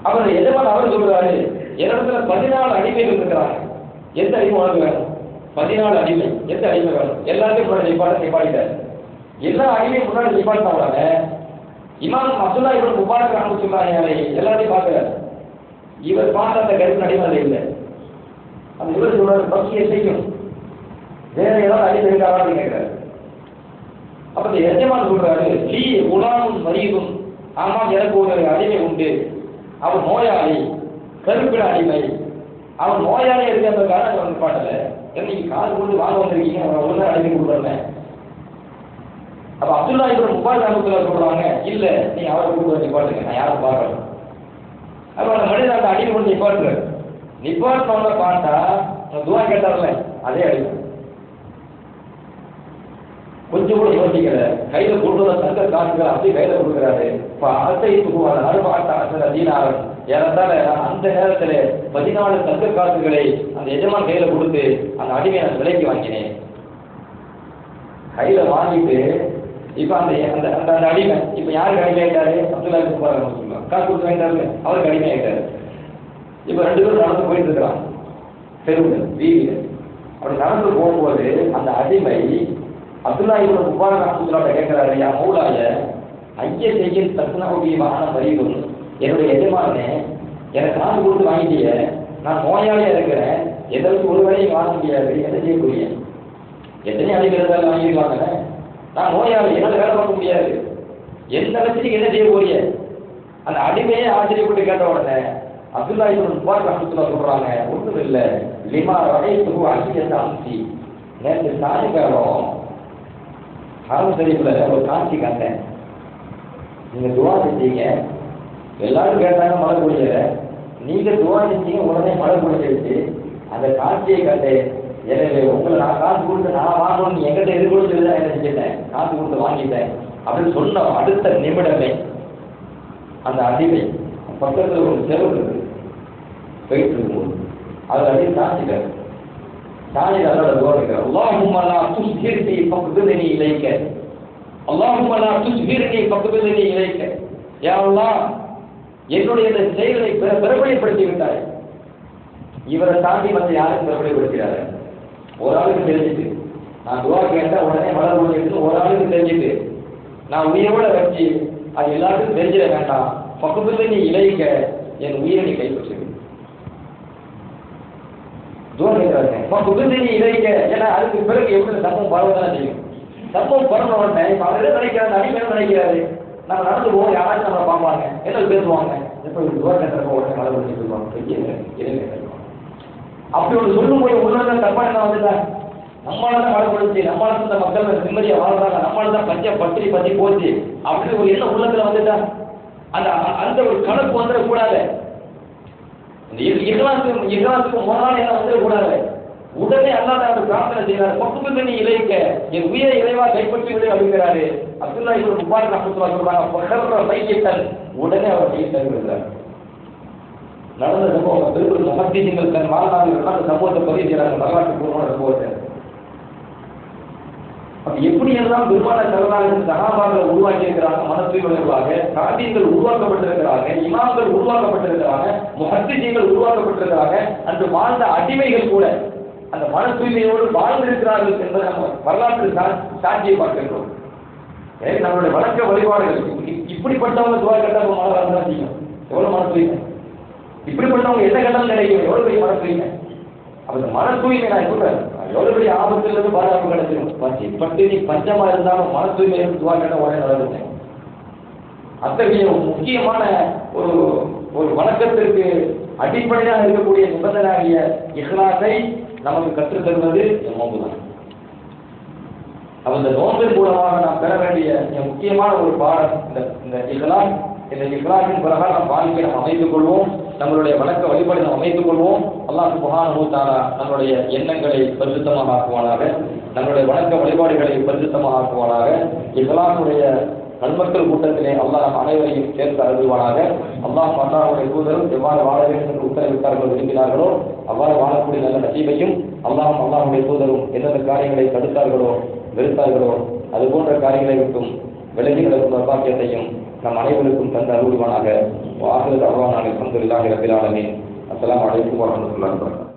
அவர் எஜமான் அவர் சொல்றாரு, என்னிடத்துல 14 அடிமைகள் இருக்கிறாங்க, எந்த அடிமை உனக்கு வேணும்? 14 அடிமை, எந்த அடிமை வேணும்? எல்லாத்தையும் முன்னாடி நிப்பாட்டிட்டார். எல்லா அடிமையும் முன்னாடி நிப்பாட்டின உடனே இமாம் அப்துல்லாஹ் இப்னு முபாரக் ரஹ்மத்துல்லாஹி அலைஹி எல்லாத்தையும் பார்க்கிறார். இவர் பார்த்த அந்த கருப்பு அடிமை இல்லை. அந்த இவர் சொல்றாரு, பக்தியை செய்யும், வேற ஏதாவது அடிமை இருக்காரான்னு கேட்கிறாரு. அப்ப இந்த எஜமான் சொல்றாரு, லீ உலாமும் மரீதும், ஆமாம் எனக்கு ஒரு அடிமை உண்டு, அவன் நோயாளி, கருப்பின அடிமை, அவன் நோயாளியா இருக்கிறதுக்காக அவன் பாட்டல, என்னைக்கு காசு கொண்டு வாங்க வந்திருக்கீங்க, அவன் ஒழுங்கா அடிமை கொடுக்குறேன். அப்ப அப்துல்லாஹ் இப்னு முபாரக் ரஹ்மத்துல்லாஹி சொல்றாங்க, இல்ல நீ அவரை கூப்பிட்டு நிப்பாட்டுங்க, நான் யாரும் பார்க்கணும். அப்ப அந்த மனிதன் அந்த அடிமை கொண்டு நிப்பாட்டுறாரு. நிப்பாட்டினவங்க பார்த்தா துவா கேட்டார்ல அதே அடிமை. கொஞ்சம் கூட யோசிக்கல, கையில கொண்டு வர தங்க காசுகள் அப்படியே கையில கொடுக்குறாரு. இப்ப அசை துகுவார் அறுபாட்ட தீனாரன் ஏறத்தால அந்த நேரத்துல 14 தங்க காசுகளை அந்த எஜமான் கையில கொடுத்து அந்த அடிமையை நான் விலைக்கு வாங்கினேன். கையில வாங்கிட்டு இப்ப அந்த அந்த அந்த அடிமை இப்ப யாருக்கு அடிமையாயிட்டாரு? அப்துல்லாஹ் இப்னு முபாரக் ரஹ்மத்துல்லாஹி காசு கொடுத்து வாங்கிட்டாரு, அவருக்கு அடிமையாயிட்டாரு. இப்ப 2 பேரும் நடந்து போயிட்டு இருக்கிறாங்க தெருவில் வீதியில. அப்படி நடந்து போகும்போது அந்த அடிமை அப்துல்லாஹ் இப்னு முபாரக் ரஹ்மத்துல்லாஹி கேட்கிறாரு, யா மௌலாய ஐய செய்யும் தக்னஹுபிமான மரீதும், என்னுடைய எஜமானே எனக்கு காசு கொடுத்து வாங்கிட்டிய, நான் நோயாளியா இருக்கிறேன், எதற்கு ஒரு வேலையும் வாங்க முடியாது, என்ன செய்யக்கூடிய எத்தனை அடிமைகள் வாங்கிடுவாங்க, நான் நோயாளி, என்னால் வேலை பார்க்க முடியாது, எந்த அளவுக்கு என்ன செய்ய போறிய? அந்த அடிமையே ஆச்சரியப்பட்டு கேட்ட உடனே அப்துல்லாஹ் இப்னு முபாரக் ரஹ்மத்துல்லாஹி சொல்றாங்க, ஒன்றும் இல்லை, லிமா ரஹைத்துஹு அஷியத அம்சி, நேற்று சாயங்காலம் ஹரம் ஷரீஃபில் ஒரு காட்சி காட்டேன். நீங்கள் துவா செஞ்சீங்க, எல்லாரும் கேட்டாங்க மழை பொழியலை, நீங்கள் துவா செஞ்சீங்க, உடனே மழை பொழிஞ்சிருச்சு. அந்த காட்சியை காட்டேன். எனவே உங்களை நான் காசு கொடுத்து நான் வாங்கணும், நீ எங்கிட்ட எதிர்கொண்டு தான் என்ன செஞ்சிட்டேன், காசு கொடுத்து வாங்கிட்டேன் அப்படின்னு சொன்ன அடுத்த நிமிடமே அந்த அடிமை பக்கத்தில் ஒரு செவல் இருக்கு போயிட்டு இருக்கும்போது அதில் அப்படியே சாஞ்சிட்டார். சாஞ்சி அதோட துவாரிக்கிறார். அல்லாஹும்ம லா துஸ்ஹிர்னி ஃபக்துனி இலைக்க, அல்லாஹும்ம லா துஸ்ஹிர்னி ஃபக்துனி இலைக்க. யா அல்லாஹ், என்னுடைய இந்த செயலை பிரபலப்படுத்தி விட்டாய். இவரை தாண்டி மற்ற யாரும் பிரபலப்படுத்தினாரு? ஒரு ஆளுக்கு தெரிஞ்சுட்டு நான் துவா கேட்டால் உடனே மழை பொழிஞ்சிட்டு ஒரு ஆளுக்கு தெரிஞ்சுட்டு நான் உயிரோட வச்சு அது எல்லாருக்கும் தெரிஞ்சிட வேண்டாம். பக்கத்துல நீ இலைக்க, என் உயிரை நீ கைப்பற்று. துவா கேட்கிறாங்க, பக்கத்துல நீ இலைக்க. ஏன்னா அதுக்கு பிறகு எப்படி சம்பவம் பரவதான் செய்யும். சம்பவம் பரவ உடனே அவர் என்ன நினைக்கிறாரு, அடிமை என்ன நினைக்கிறாரு, நம்ம நடந்து போவோம், யாராச்சும் நம்மளை பார்ப்பாங்க, என்ன பேசுவாங்க, எப்போ துவா கேட்கறப்ப உடனே மழை பொழிஞ்சு சொல்லுவாங்க. அப்படி ஒன்று சொல்லும் போது உள்ள தப்பா என்ன வந்துட்டா, நம்மளால தான் மழை பொழிச்சு, நம்மளால இந்த மக்கள் நிம்மதியாக வாழ்றாங்க, நம்மளால தான் பஞ்சம் பற்றி பற்றி போச்சு அப்படின்னு ஒரு எண்ணம் உள்ளத்துல வந்துட்டா அந்த அந்த ஒரு கணக்கு வந்துடக்கூடாது. இகலாசுக்கு முதலாளி என்ன வந்துடக்கூடாது. உடனே அல்லாத அவர் பிரார்த்தனை செய்யறாரு, பக்கத்துல நீ இலைக்க, என் உயிரை இறைவா கைப்பற்றி விடு அப்படிங்கிறாரு. அப்துல்லா இப்னு முபாரக் ரஹ்மத்துல்லாஹி சொல்றாங்க, உடனே அவர் கையை தருகிறார். நடந்த சம்பவம் பெரும்பாலும் முஹத்திஸீன்கள் தன் வாழ்நாளில் நடந்த சம்பவத்தை பதிவு செய்யறாங்க, வரலாற்று பூர்வமான சம்பவத்தை. எப்படி எல்லாம் பெருமான சரணாலயம் சகாபாக்களை உருவாக்கி இருக்கிறாங்க, மனத்தூய்மைகளாக காபியங்கள் உருவாக்கப்பட்டிருக்கிறாங்க, இமாம்கள் உருவாக்கப்பட்டிருக்கிறாங்க, முஹத்திஸீன்கள் உருவாக்கப்பட்டிருக்கிறாங்க. அன்று வாழ்ந்த அடிமைகள் கூட அந்த மன தூய்மையோடு வாழ்ந்திருக்கிறார்கள் என்பதை நம்ம வரலாற்று சாட்சியை பார்க்கின்றோம். நம்மளுடைய வழக்க வழிபாடுகள் இப்படிப்பட்டவங்க துவா கேட்டால் மன தான் செய்யும். எவ்வளவு மன தூய்மை, இப்படிப்பட்டவங்க என்ன கேட்டாலும் கிடைக்கும், எவ்வளவு பெரிய மன தூய்மை. அப்ப இந்த மன தூய்மை நான் சொல்றேன், எவ்வளவு பெரிய ஆபத்துல இருந்து பாதுகாப்பு கிடைச்சிடும். பசி பட்டினி பஞ்சமா இருந்தாலும் மன தூய்மை இருந்து துவா கேட்டால் உடனே நடக்குங்க. அத்தகைய முக்கியமான ஒரு ஒரு வணக்கத்திற்கு அடிப்படையாக இருக்கக்கூடிய நிபந்தனையாகிய இஹ்லாஸை நமக்கு கற்றுத் தருவது நோன்பு தான். அந்த நோன்பின் மூலமாக நாம் பெற வேண்டிய முக்கியமான ஒரு பாடம் இந்த இஹ்லாஸ். இந்த இஹ்லாஸின் பிரகாரம் நம் வாழ்க்கையை நாம் அமைத்துக் கொள்வோம், நம்மளுடைய வணக்க வழிபாடு நாம் அமைத்துக் கொள்வோம். அல்லாஹ் சுப்ஹானஹு வ தஆலா நம்மளுடைய எண்ணங்களை பரிசுத்தமாக ஆக்குவானாக, நம்மளுடைய வணக்க வழிபாடுகளை பரிசுத்தமாக ஆக்குவானாக. இஹ்லாஸுடைய நன்மக்கள் கூட்டத்திலே அல்லாஹ் நம் அனைவரையும் சேர்த்து அருள்வானாக. அல்லாஹ் அல்லாஹ்வுடைய தூதரும் எவ்வாறு வாழ வேண்டும் என்று உத்தரவிட்டார்களோ விரும்பினார்களோ அவ்வாறு வாழக்கூடிய நல்ல நசீபையும் அல்லாஹ்வுடைய தூதரும் எந்தெந்த காரியங்களை தடுத்தார்களோ வெறுத்தார்களோ அது போன்ற காரியங்களை விட்டும் விலகி நடக்கும் நற்பாக்கியத்தையும் நம் அனைவருக்கும் தந்து அருள்வானாக. வாஹிரு தஅவானா அல்ஹம்துலில்லாஹி ரப்பில் ஆலமீன். அஸ்ஸலாமு அலைக்கும் வரஹ்மத்துல்லாஹி வபரகாத்துஹு.